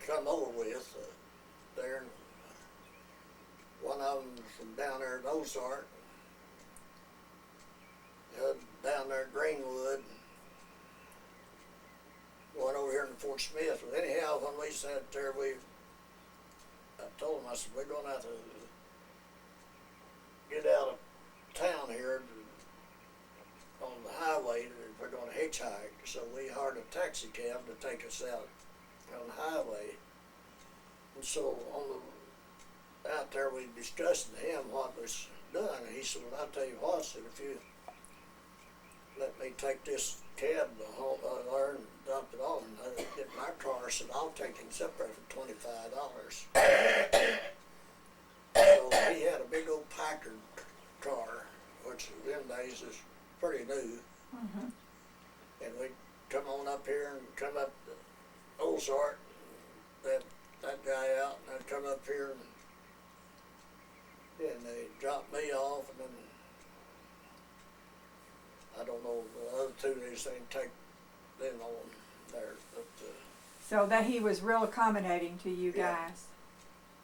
come over with there. And one of them from down there in Ozark, down there in Greenwood, one over here in Fort Smith. But anyhow, when we sat there, I told him, I said, we're going to have to get out of town here on the highway if we're going to hitchhike. So we hired a taxi cab to take us out on the highway. And so out there we discussed to him what was done. And he said, well, I'll tell you what, I said, if you let me take this cab home there and dump it off and get my car, I said, I'll take him up there for $25. So he had a big old Packard car, which in them days is pretty new. Mm-hmm. And we come on up here and come up to Ozark, that guy out, and I'd come up here and they dropped me off, and then I don't know, the other two, they didn't take them on there. But So that he was real accommodating to you Yeah. guys.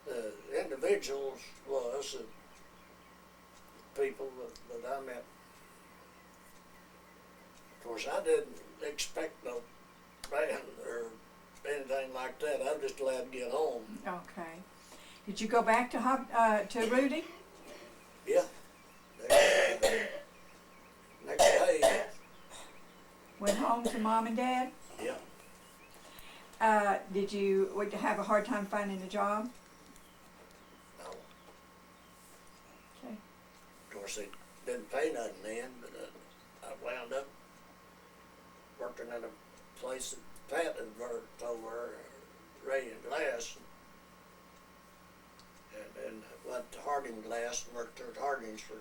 the individuals was the people that I met. Of course, I didn't expect no band or anything like that. I was just glad to get home. Okay. Did you go back to Rudy? Yeah. Next day, Went home to Mom and Dad? yeah. Did you have a hard time finding a job? No. Okay. Of course, they didn't pay nothing then, but I wound up working in a place that Pat had worked over, Ray and Glass. And then went to Harding Glass and worked there at Harding's for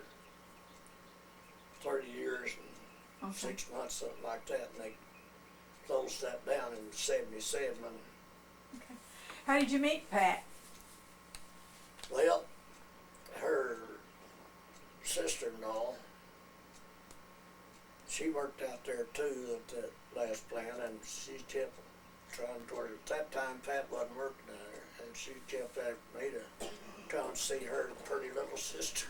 30 years and Okay. 6 months, something like that. And they closed that down in '77. Okay. How did you meet Pat? Well, her sister-in-law, she worked out there too at that last plant, and she kept trying to, at that time Pat wasn't working there, and she kept asking me to come and see her pretty little sister.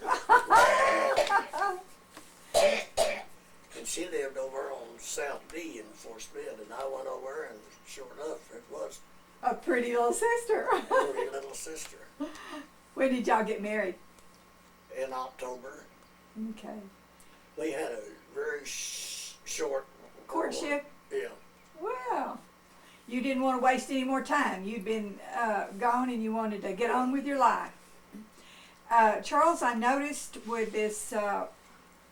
And she lived over on South D in Fort Smith, and I went over, and sure enough, it was A pretty little sister. a pretty little sister. When did y'all get married? In October, Okay. we had a very short Courtship? Yeah. Well, you didn't want to waste any more time. You'd been gone and you wanted to get on with your life. Charles, I noticed with this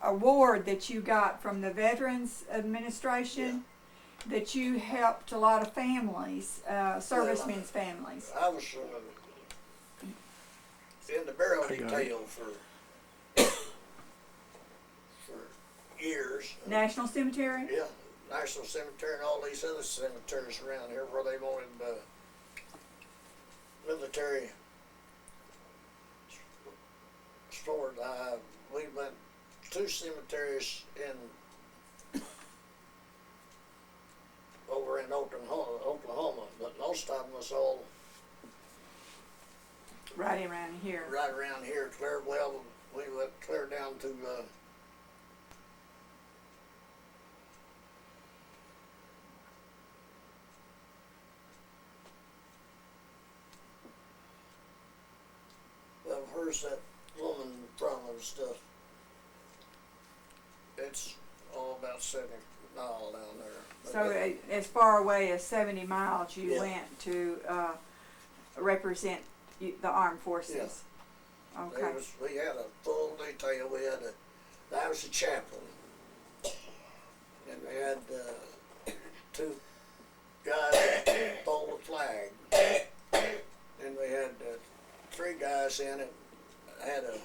award that you got from the Veterans Administration that you helped a lot of families, servicemen's families. I was in the burial detail for years. National Cemetery? Yeah, National Cemetery and all these other cemeteries around here where they wanted military stored. We went 2 cemeteries over in Oklahoma, but most of them was all Right around here. right around here. We went clear down to well, where's that woman from and stuff? It's all about 70 miles down there. But So as far away as 70 miles you Yeah. went to represent the armed forces. Okay. we had a full detail. I was the chaplain, and we had 2 guys that pulled the flag, and we had 3 guys in it. Had a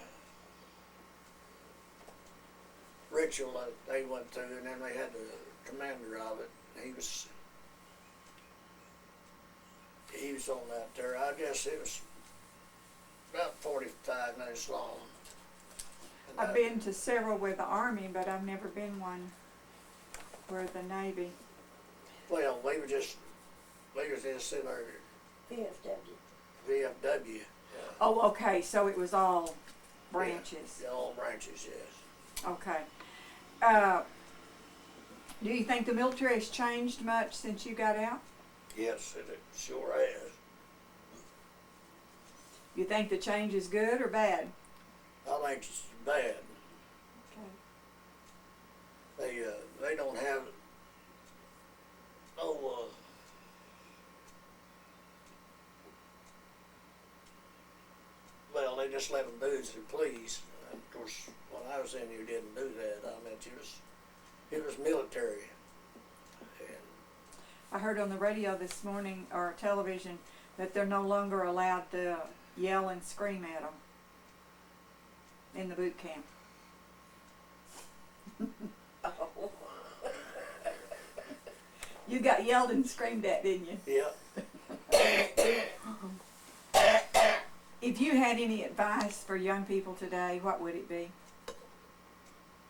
ritual that they went through, and then they had the commander of it. He was on that there. I guess it was about 45 minutes long. And I've been to several with the Army, but I've never been one with the Navy. Well, we were just in there Yeah. Oh, okay, so it was all branches. Yeah, all branches, yes. Okay. Do you think the military has changed much since you got out? Yes, it sure has. You think the change is good or bad? I think it's bad. Okay. They don't have no well, they just let them do as they please. And of course, when I was in, you didn't do that. I mean, it was military. And I heard on the radio this morning, or television, that they're no longer allowed to yell and scream at them in the boot camp. oh, You got yelled and screamed at, didn't you? yeah. If you had any advice for young people today, what would it be?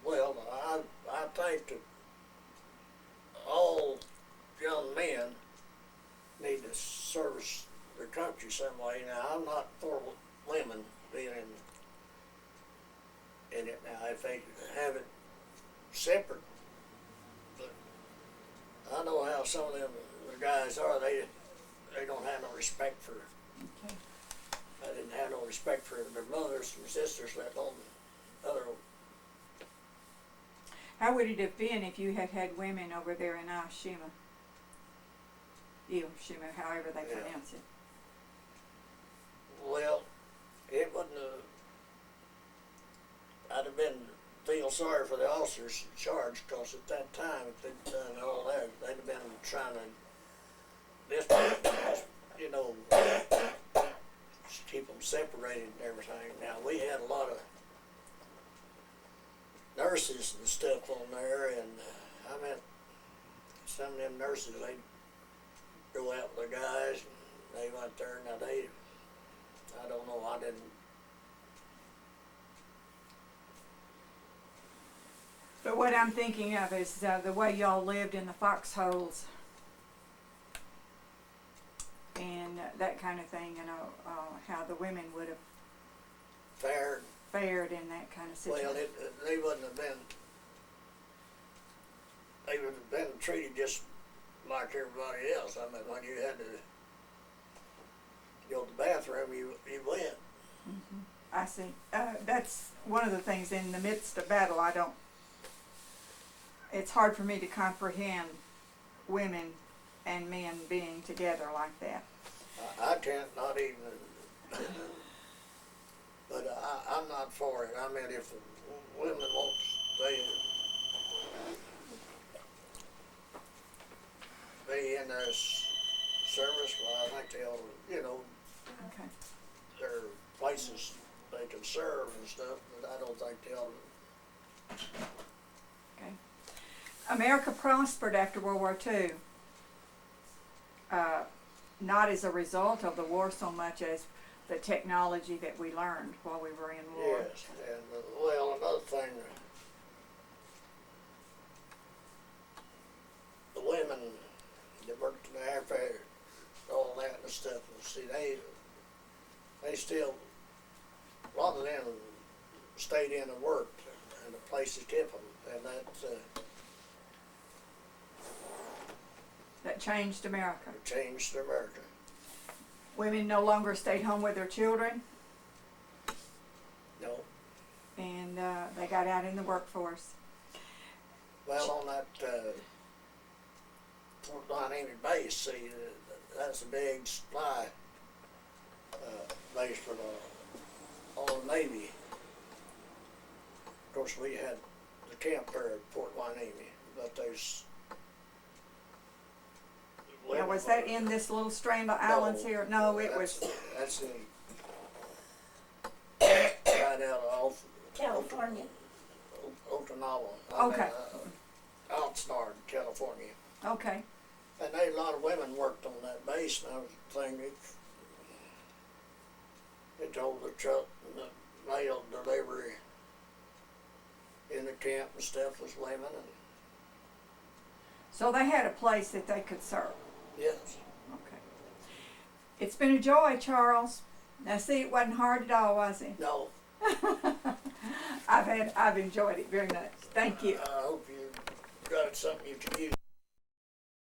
Well, I think that all young men need to service their country some way. Now, I'm not for women being in it now. If they have it separate, but I know how some of them the guys are. They don't have no respect for. Okay. I didn't have no respect for their mothers and sisters, let alone other. How would it have been if you had had women over there in Hiroshima? Hiroshima, however they Yeah. pronounce it. Well, it wouldn't have. I'd have been feel sorry for the officers in charge, because at that time, if they'd done all that, they'd have been trying to, you know, just keep them separated and everything. Now, we had a lot of nurses and stuff on there, and I mean, some of them nurses, they'd go out with the guys, and they went there. Now, I don't know, I didn't. But what I'm thinking of is the way y'all lived in the foxholes and that kind of thing, you know, how the women would have fared in that kind of situation. Well, they wouldn't have been. They would have been treated just like everybody else. I mean, when you had to go to the bathroom, you went. Mm-hmm. I see. That's one of the things in the midst of battle. It's hard for me to comprehend women and men being together like that. I can't, not even. But I'm not for it. I mean, if the women won't be in their service, well, I think they ought to, you know, Okay. there are places they can serve and stuff, but I don't think they ought to. Okay. America prospered after World War II. Not as a result of the war so much as the technology that we learned while we were in war. Yes, and well, another thing, the women that worked in the airfare, all that and stuff, see, they still, a lot of them stayed in and worked, and the places kept them, and That changed America. changed America. Women no longer stayed home with their children, No, and they got out in the workforce. well, on that Fort Lauderdale base, see, that's a big supply base for all the Navy. Of course, we had the camp there at Fort Lauderdale, but there's. Now, was that in this little strand of islands here? No, it was. That's in. Right out off California. Okinawa. Okay. Outsnard, California. Okay. And they, a lot of women worked on that base, and I was thinking, they told the truck and the mail delivery in the camp and stuff was women, and So they had a place that they could serve. yes. Okay. It's been a joy, Charles. Now see, it wasn't hard at all, was it? No, I've enjoyed it very much. Thank you. I hope you got something you can use.